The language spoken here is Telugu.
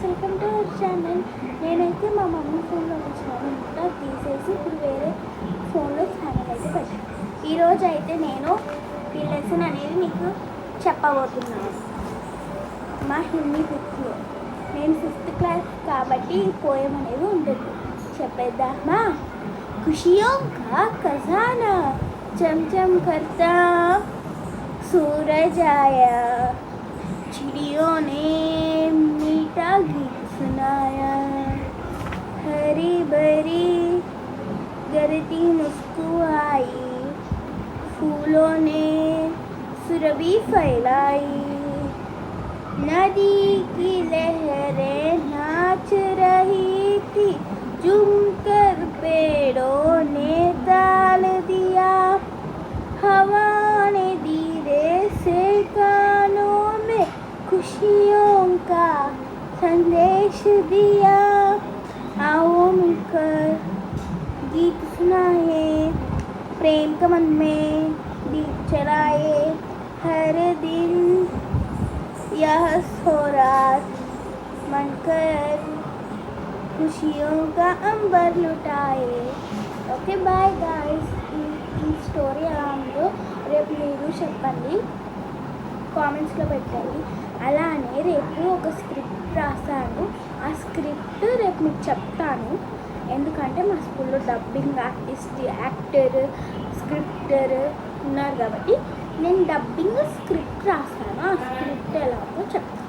Welcome to our channel. నేనైతే మా మమ్మీ ఫోన్లో వచ్చినాను ఇంకా తీసేసి ఇప్పుడు వేరే ఫోన్లో ఛానల్ అయితే పెట్టాను. ఈరోజు అయితే నేను ఈ లెసన్ అనేది మీకు చెప్పబోతున్నాను. మా హిందీ బుక్లో నేను 5th క్లాస్ కాబట్టి పోయం అనేది ఉంటుంది. చెప్పేద్దామా? खुशियों का खजाना चमचम करता सूरज आया, चिड़ियों ने मीठा गीत सुनाया, हरी भरी धरती मुस्कुराई, फूलों ने सुरभि फैलाई, नदी की लहरें नाच रही थी, झूमकर पेड़ों ने ताल दिया, हवा ने धीरे से कानों में खुशियों का संदेश दिया, आओ मिलकर गीत सुनाए, प्रेम का मन में दीप जलाए, हर दिन यह सोरात मनकर खुशियों का अंबर लुटाए. Okay bye guys. ఈ స్టోరీ ఎలా ఉందో రేపు మీరు చెప్పండి, కామెంట్స్లో పెట్టండి. అలానే రేపు ఒక స్క్రిప్ట్ రాస్తాను. ఆ స్క్రిప్ట్ రేపు మీకు చెప్తాను. ఎందుకంటే మా స్కూల్లో డబ్బింగ్ ఆర్టిస్ట్, యాక్టర్, స్క్రిప్టర్ ఉన్నారు కాబట్టి నేను డబ్బింగ్ స్క్రిప్ట్ రాస్తాను. ఆ స్క్రిప్ట్ ఎలా ఉందో చెప్తాను.